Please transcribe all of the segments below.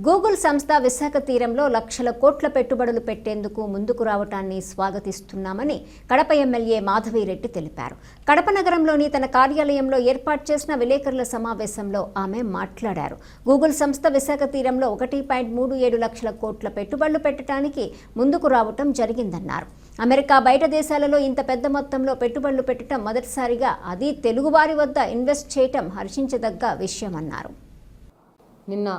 Google సంస్థ విశాఖ తీరంలో లక్షల కోట్ల పెట్టుబడులు పెట్టేందుకు ముందుకు రావటాన్ని స్వాగతిస్తున్నామని కడప ఎమ్మెల్యే మాధవిరెడ్డి తెలిపారు. కడప నగరంలోని తన కార్యాలయంలో ఏర్పాటు చేసిన విలేకరుల సమావేశంలో ఆమె మాట్లాడారు. గూగుల్ సంస్థ విశాఖ తీరంలో 1.37 లక్షల కోట్ల పెట్టుబడులు పెట్టడానికి ముందుకు రావటం జరిగిందన్నారు. అమెరికా బయట దేశాలలో ఇంత పెద్ద మొత్తంలో పెట్టుబడులు పెట్టడం మొదటిసారిగా, అది తెలుగువారి వద్ద ఇన్వెస్ట్ చేయటం హర్షించదగ్గ విషయమన్నారు. నిన్న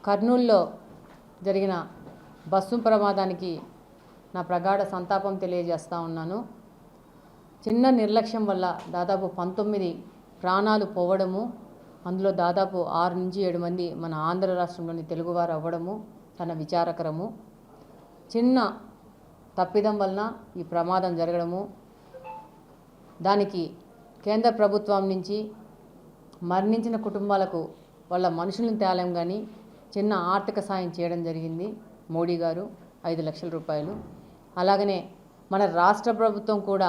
కర్నూలులో జరిగిన బస్సు ప్రమాదానికి నా ప్రగాఢ సంతాపం తెలియజేస్తూ ఉన్నాను. చిన్న నిర్లక్ష్యం వల్ల దాదాపు 19 ప్రాణాలు పోవడము, అందులో దాదాపు 6 నుంచి 7 మంది మన ఆంధ్ర రాష్ట్రంలోని తెలుగువారు అవ్వడము చాలా విచారకరము. చిన్న తప్పిదం వలన ఈ ప్రమాదం జరగడము, దానికి కేంద్ర ప్రభుత్వం నుంచి మరణించిన కుటుంబాలకు వాళ్ళ మనుషులను తేలం కానీ చిన్న ఆర్థిక సాయం చేయడం జరిగింది మోడీ గారు 5 లక్షల రూపాయలు. అలాగనే మన రాష్ట్ర ప్రభుత్వం కూడా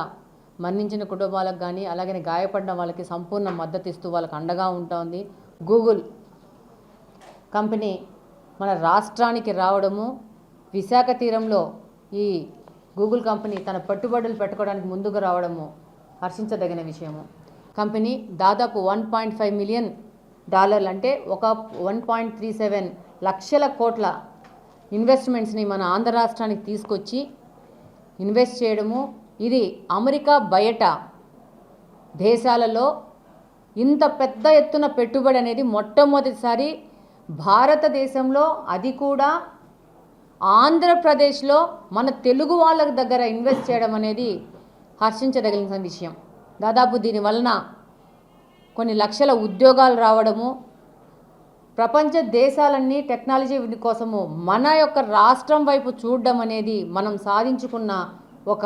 మరణించిన కుటుంబాలకు కానీ అలాగనే గాయపడిన వాళ్ళకి సంపూర్ణ మద్దతు ఇస్తూ వాళ్ళకి అండగా ఉంటుంది. గూగుల్ కంపెనీ మన రాష్ట్రానికి రావడము, విశాఖ తీరంలో ఈ గూగుల్ కంపెనీ తన పెట్టుబడులు పెట్టుకోవడానికి ముందుకు రావడము హర్షించదగిన విషయము. కంపెనీ దాదాపు $1.5 మిలియన్ అంటే 1.37 లక్షల కోట్ల ఇన్వెస్ట్మెంట్స్ని మన ఆంధ్ర రాష్ట్రానికి తీసుకొచ్చి ఇన్వెస్ట్ చేయడము, ఇది అమెరికా బయట దేశాలలో ఇంత పెద్ద ఎత్తున పెట్టుబడి అనేది మొట్టమొదటిసారి భారతదేశంలో, అది కూడా ఆంధ్రప్రదేశ్లో మన తెలుగు వాళ్ళ దగ్గర ఇన్వెస్ట్ చేయడం అనేది హర్షించదగిన విషయం. దాదాపు దీని వలన కొన్ని లక్షల ఉద్యోగాలు రావడము, ప్రపంచ దేశాలన్నీ టెక్నాలజీ కోసము మన యొక్క రాష్ట్రం వైపు చూడడం అనేది మనం సాధించుకున్న ఒక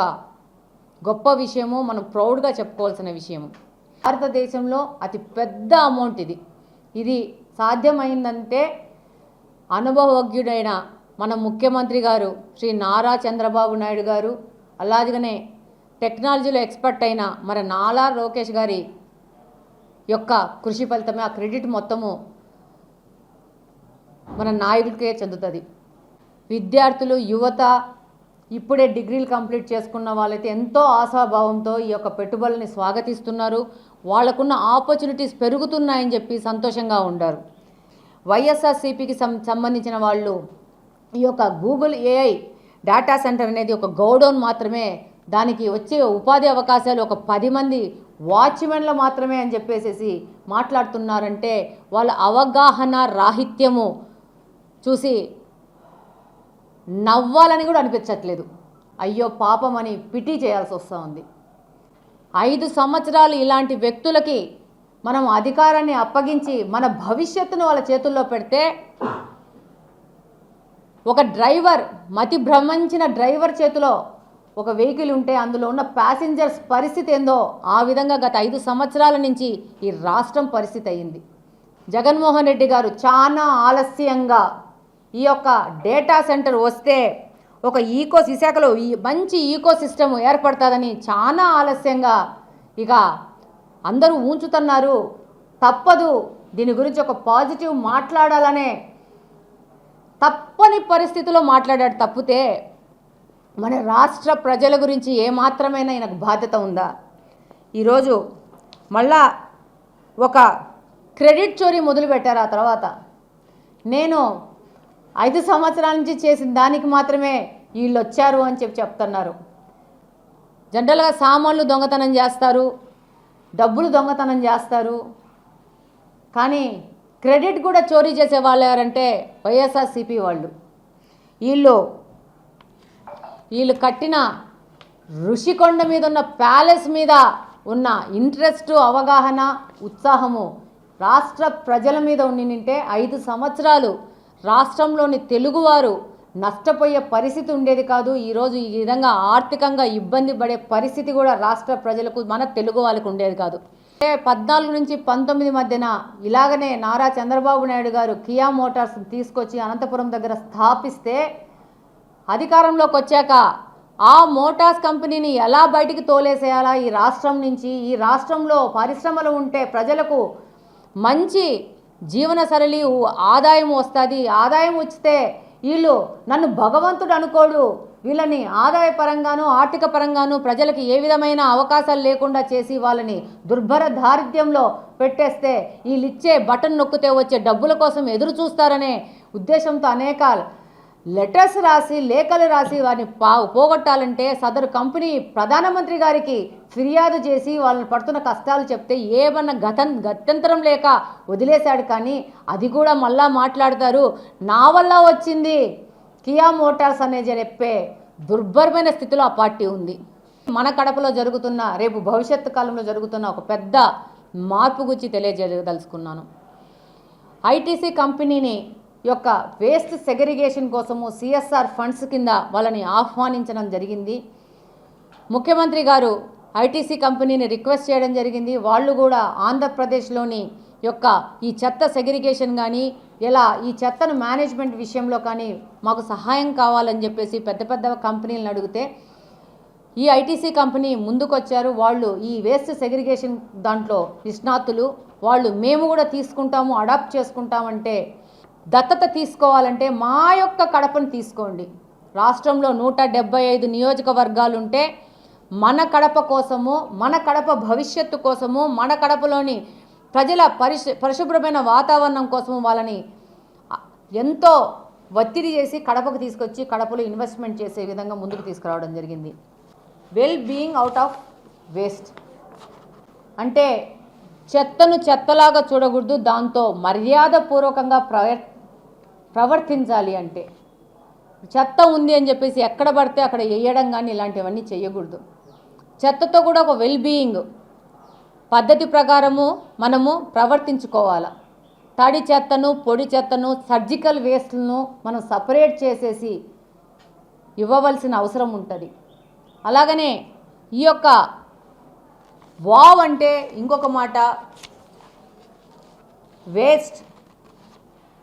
గొప్ప విషయము, మనం ప్రౌడ్గా చెప్పుకోవాల్సిన విషయము. భారతదేశంలో అతి పెద్ద అమౌంట్ ఇది సాధ్యమైందంటే అనుభవజ్ఞుడైన మన ముఖ్యమంత్రి గారు శ్రీ నారా చంద్రబాబు నాయుడు గారు, అలాగనే టెక్నాలజీలో ఎక్స్పర్ట్ అయిన మన నారా లోకేష్ గారి యొక్క కృషి ఫలితమే. ఆ క్రెడిట్ మొత్తము మన నాయకులకే చెందుతుంది. విద్యార్థులు, యువత, ఇప్పుడే డిగ్రీలు కంప్లీట్ చేసుకున్న వాళ్ళైతే ఎంతో ఆశాభావంతో ఈ యొక్క పెట్టుబడులని స్వాగతిస్తున్నారు. వాళ్ళకున్న ఆపర్చునిటీస్ పెరుగుతున్నాయని చెప్పి సంతోషంగా ఉండారు. వైఎస్ఆర్సీపీకి సంబంధించిన వాళ్ళు ఈ యొక్క గూగుల్ AI డేటా సెంటర్ అనేది ఒక గోడౌన్ మాత్రమే, దానికి వచ్చే ఉపాధి అవకాశాలు ఒక 10 మంది వాచ్మెన్లు మాత్రమే అని చెప్పేసి మాట్లాడుతున్నారంటే వాళ్ళ అవగాహన రాహిత్యము చూసి నవ్వాలని కూడా అనిపించట్లేదు. అయ్యో పాపం అని పిటి చేయాల్సి వస్తూ ఉంది. 5 సంవత్సరాలు ఇలాంటి వ్యక్తులకి మనం అధికారాన్ని అప్పగించి మన భవిష్యత్తును వాళ్ళ చేతుల్లో పెడితే, ఒక డ్రైవర్, మతి భ్రమించిన డ్రైవర్ చేతిలో ఒక వెహికల్ ఉంటే అందులో ఉన్న ప్యాసింజర్స్ పరిస్థితి ఏందో ఆ విధంగా గత 5 సంవత్సరాల నుంచి ఈ రాష్ట్రం పరిస్థితి అయ్యింది. జగన్మోహన్ రెడ్డి గారు చాలా ఆలస్యంగా ఈ యొక్క డేటా సెంటర్ వస్తే ఒక విశాఖలో మంచి ఈకో సిస్టమ్ ఏర్పడుతుందని చాలా ఆలస్యంగా ఇక అందరూ ఊంచుతున్నారు. తప్పదు, దీని గురించి ఒక పాజిటివ్ మాట్లాడాలనే తప్పని పరిస్థితిలో మాట్లాడాడు తప్పితే మన రాష్ట్ర ప్రజల గురించి ఏమాత్రమైనా ఈయనకు బాధ్యత ఉందా? ఈరోజు మళ్ళా ఒక క్రెడిట్ చోరీ మొదలుపెట్టారు. ఆ తర్వాత నేను 5 సంవత్సరాల నుంచి చేసిన దానికి మాత్రమే వీళ్ళు వచ్చారు అని చెప్తున్నారు. జనరల్గా సామాన్లు దొంగతనం చేస్తారు, డబ్బులు దొంగతనం చేస్తారు, కానీ క్రెడిట్ కూడా చోరీ చేసే వాళ్ళు ఎవరంటే వైఎస్ఆర్సీపీ వాళ్ళు. వీళ్ళు కట్టిన ఋషికొండ మీద ఉన్న ప్యాలెస్ మీద ఉన్న ఇంట్రెస్ట్, అవగాహన, ఉత్సాహము రాష్ట్ర ప్రజల మీద ఉండింటే 5 సంవత్సరాలు రాష్ట్రంలోని తెలుగువారు నష్టపోయే పరిస్థితి ఉండేది కాదు. ఈరోజు ఈ విధంగా ఆర్థికంగా ఇబ్బంది పడే పరిస్థితి కూడా రాష్ట్ర ప్రజలకు, మన తెలుగు వాళ్ళకు ఉండేది కాదు. 14 నుంచి 19 మధ్యన ఇలాగనే నారా చంద్రబాబు నాయుడు గారు కియా మోటార్స్ తీసుకొచ్చి అనంతపురం దగ్గర స్థాపిస్తే, అధికారంలోకి వచ్చాక ఆ మోటార్స్ కంపెనీని ఎలా బయటికి తోలేసేయాలా ఈ రాష్ట్రం నుంచి, ఈ రాష్ట్రంలో పరిశ్రమలు ఉంటే ప్రజలకు మంచి జీవన సరళి ఆదాయం వస్తుంది. ఆదాయం వచ్చితే వీళ్ళు నన్ను భగవంతుడు అనుకోడు, వీళ్ళని ఆదాయ పరంగాను ఆర్థిక పరంగాను ప్రజలకు ఏ విధమైన అవకాశాలు లేకుండా చేసి వాళ్ళని దుర్భర దారిద్ర్యంలో పెట్టేస్తే వీళ్ళు ఇచ్చే బటన్ నొక్కితే వచ్చే డబ్బుల కోసం ఎదురు చూస్తారనే ఉద్దేశంతో అనేక లెటర్స్ రాసి లేఖలు రాసి వారిని పోగొట్టాలంటే సదరు కంపెనీ ప్రధానమంత్రి గారికి ఫిర్యాదు చేసి వాళ్ళని పడుతున్న కష్టాలు చెప్తే ఏమన్నా గత్యంతరం లేక వదిలేశాడు. కానీ అది కూడా మళ్ళా మాట్లాడతారు, నా వల్ల వచ్చింది కియా మోటార్స్ అనే చెప్పే దుర్భరమైన స్థితిలో ఆ పార్టీ ఉంది. మన కడపలో జరుగుతున్న రేపు భవిష్యత్తు కాలంలో జరుగుతున్న ఒక పెద్ద మార్పు గురించి తెలియజేయదలుచుకున్నాను. ఐటీసీ కంపెనీని యొక్క వేస్ట్ సెగ్రిగేషన్ కోసము సిఎస్ఆర్ ఫండ్స్ కింద వాళ్ళని ఆహ్వానించడం జరిగింది. ముఖ్యమంత్రి గారు ఐటీసీ కంపెనీని రిక్వెస్ట్ చేయడం జరిగింది. వాళ్ళు కూడా ఆంధ్రప్రదేశ్లోని యొక్క ఈ చెత్త సెగ్రిగేషన్ కానీ ఇలా ఈ చెత్తను మేనేజ్మెంట్ విషయంలో కానీ మాకు సహాయం కావాలని చెప్పేసి పెద్ద పెద్ద కంపెనీలను అడిగితే ఈ ఐటీసీ కంపెనీ ముందుకొచ్చారు. వాళ్ళు ఈ వేస్ట్ సెగ్రిగేషన్ దాంట్లో నిష్ణాతులు, వాళ్ళు మేము కూడా తీసుకుంటాము, అడాప్ట్ చేసుకుంటామంటే దత్తత తీసుకోవాలంటే మా యొక్క కడపను తీసుకోండి. రాష్ట్రంలో 175 నియోజకవర్గాలుంటే మన కడప కోసము, మన కడప భవిష్యత్తు కోసము, మన కడపలోని ప్రజల పరిశుభ్రమైన వాతావరణం కోసము వాళ్ళని ఎంతో ఒత్తిడి చేసి కడపకు తీసుకొచ్చి కడపలో ఇన్వెస్ట్మెంట్ చేసే విధంగా ముందుకు తీసుకురావడం జరిగింది. Well being out of waste అంటే చెత్తను చెత్తలాగా చూడకూడదు, దాంతో మర్యాదపూర్వకంగా ప్రవర్తించాలి. అంటే చెత్త ఉంది అని చెప్పేసి ఎక్కడ పడితే అక్కడ వేయడం కానీ ఇలాంటివన్నీ చేయకూడదు. చెత్తతో కూడా ఒక వెల్ బీయింగ్ పద్ధతి ప్రకారము మనము ప్రవర్తించుకోవాలి. తడి చెత్తను, పొడి చెత్తను, సర్జికల్ వేస్ట్లను మనం సపరేట్ చేసేసి ఇవ్వవలసిన అవసరం ఉంటుంది. అలాగనే ఈ యొక్క వావ్ అంటే ఇంకొక మాట వేస్ట్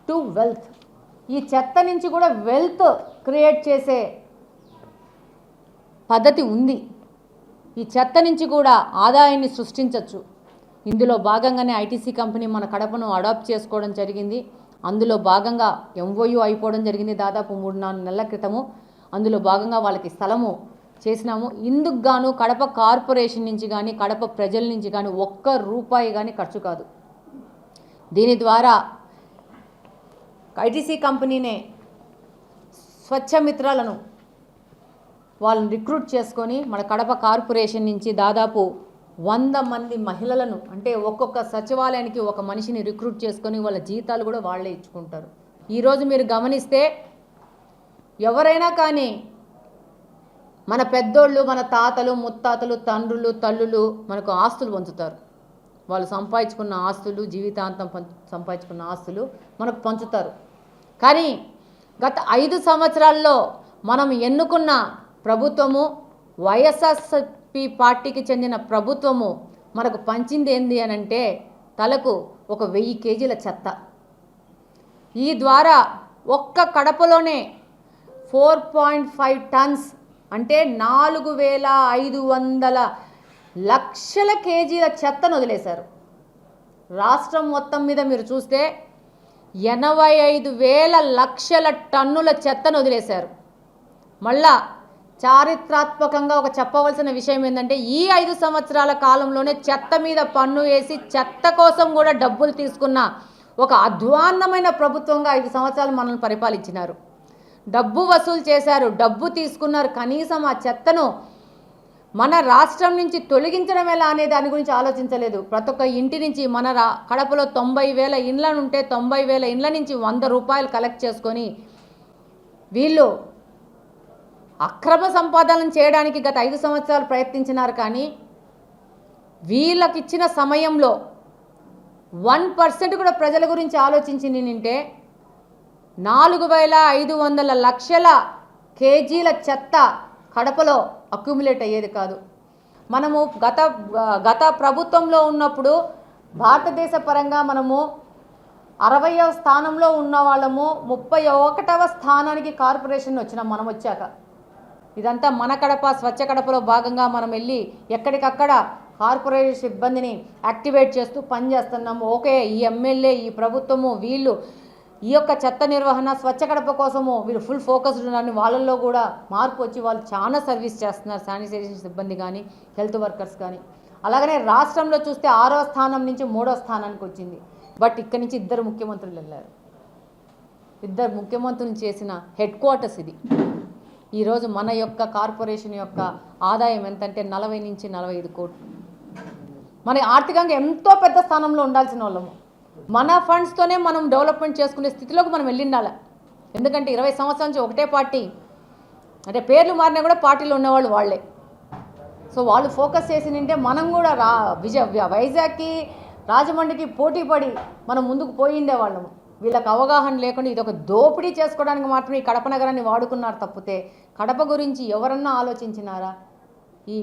టు వెల్త్. ఈ చెత్త నుంచి కూడా వెల్త్ క్రియేట్ చేసే పద్ధతి ఉంది. ఈ చెత్త నుంచి కూడా ఆదాయాన్ని సృష్టించవచ్చు. ఇందులో భాగంగానే ఐటీసీ కంపెనీ మన కడపను అడాప్ట్ చేసుకోవడం జరిగింది. అందులో భాగంగా ఎంఓయూ అయిపోవడం జరిగింది దాదాపు 3-4 నెలల క్రితము. అందులో భాగంగా వాళ్ళకి స్థలము చేసినాము. ఇందుకు గాను కడప కార్పొరేషన్ నుంచి కానీ కడప ప్రజల నుంచి కానీ ₹1 కానీ ఖర్చు కాదు. దీని ద్వారా ఐటీసీ కంపెనీనే స్వచ్ఛమిత్రాలను వాళ్ళని రిక్రూట్ చేసుకొని మన కడప కార్పొరేషన్ నుంచి దాదాపు 100 మంది మహిళలను, అంటే ఒక్కొక్క సచివాలయానికి ఒక మనిషిని రిక్రూట్ చేసుకొని వాళ్ళ జీతాలు కూడా వాళ్ళే ఇచ్చుకుంటారు. ఈరోజు మీరు గమనిస్తే ఎవరైనా కానీ మన పెద్దోళ్ళు, మన తాతలు, ముత్తాతలు, తండ్రులు, తల్లులు మనకు ఆస్తులు పంచుతారు. వాళ్ళు సంపాదించుకున్న ఆస్తులు, జీవితాంతం సంపాదించుకున్న ఆస్తులు మనకు పంచుతారు. కానీ గత 5 సంవత్సరాల్లో మనం ఎన్నుకున్న ప్రభుత్వము, వైఎస్ఆర్సీపీ పార్టీకి చెందిన ప్రభుత్వము మనకు పంచింది ఏంది అని అంటే తలకు ఒక 1000 కేజీల చెత్త. ఈ ద్వారా ఒక్క కడపలోనే 4.5 టన్స్ అంటే 4500 లక్షల కేజీల చెత్తను వదిలేశారు. రాష్ట్రం మొత్తం మీద మీరు చూస్తే 85,000 లక్షల టన్నుల చెత్తను వదిలేశారు. మళ్ళా చారిత్రాత్మకంగా ఒక చెప్పవలసిన విషయం ఏంటంటే ఈ 5 సంవత్సరాల కాలంలోనే చెత్త మీద పన్ను వేసి చెత్త కోసం కూడా డబ్బులు తీసుకున్న ఒక అధ్వాన్నమైన ప్రభుత్వంగా 5 సంవత్సరాలు మనల్ని పరిపాలించినారు. డబ్బు వసూలు చేశారు, డబ్బు తీసుకున్నారు. కనీసం ఆ చెత్తను మన రాష్ట్రం నుంచి తొలగించడం ఎలా అనే దాని గురించి ఆలోచించలేదు. ప్రతి ఒక్క ఇంటి నుంచి మన కడపలో 90,000 ఇండ్లను ఉంటే 90,000 ఇండ్ల నుంచి ₹100 కలెక్ట్ చేసుకొని వీళ్ళు అక్రమ సంపాదన చేయడానికి గత 5 సంవత్సరాలు ప్రయత్నించినారు. కానీ వీళ్ళకి ఇచ్చిన సమయంలో 1% కూడా ప్రజల గురించి ఆలోచించింది నింటే 4,500 లక్షల కేజీల చెత్త కడపలో అక్యుములేట్ అయ్యేది కాదు. మనము గత ప్రభుత్వంలో ఉన్నప్పుడు భారతదేశ పరంగా మనము 60వ స్థానంలో ఉన్న వాళ్ళము 31వ స్థానానికి కార్పొరేషన్ వచ్చినాం మనం వచ్చాక. ఇదంతా మన కడప స్వచ్ఛ కడపలో భాగంగా మనం వెళ్ళి ఎక్కడికక్కడ కార్పొరేట్ సిబ్బందిని యాక్టివేట్ చేస్తూ పనిచేస్తున్నాము. ఓకే, ఈ ఎమ్మెల్యే, ఈ ప్రభుత్వము, వీళ్ళు ఈ యొక్క చెత్త నిర్వహణ, స్వచ్ఛ కడప కోసము వీళ్ళు ఫుల్ ఫోకస్డ్ ఉన్నారని వాళ్ళల్లో కూడా మార్పు వచ్చి వాళ్ళు చాలా సర్వీస్ చేస్తున్నారు. శానిటైజేషన్ సిబ్బంది కానీ, హెల్త్ వర్కర్స్ కానీ. అలాగనే రాష్ట్రంలో చూస్తే 6వ స్థానం నుంచి 3వ స్థానానికి వచ్చింది. బట్ ఇక్కడి నుంచి 2 ముఖ్యమంత్రులు వెళ్ళారు. 2 ముఖ్యమంత్రులు చేసిన హెడ్ క్వార్టర్స్ ఇది. ఈరోజు మన యొక్క కార్పొరేషన్ యొక్క ఆదాయం ఎంతంటే 40 నుంచి 45 కోట్లు. మన ఆర్థికంగా ఎంతో పెద్ద స్థానంలో ఉండాల్సిన వాళ్ళము. మన ఫండ్స్తోనే మనం డెవలప్మెంట్ చేసుకునే స్థితిలోకి మనం వెళ్ళిండాలి. ఎందుకంటే 20 సంవత్సరాల నుంచి ఒకటే పార్టీ, అంటే పేర్లు మారినా కూడా పార్టీలో ఉన్నవాళ్ళు వాళ్ళే. సో వాళ్ళు ఫోకస్ చేసి నింటే మనం కూడా వైజాగ్కి, రాజమండ్రికి పోటీ పడి మనం ముందుకు పోయిండే వాళ్ళము. వీళ్ళకి అవగాహన లేకుండా ఇదొక దోపిడీ చేసుకోవడానికి మాత్రమే ఈ కడప నగరాన్ని వాడుకున్నారు తప్పితే కడప గురించి ఎవరన్నా ఆలోచించినారా? ఈ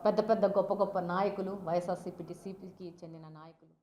పెద్ద పెద్ద గొప్ప గొప్ప నాయకులు, వైఎస్ఆర్సీపీకి చెందిన నాయకులు.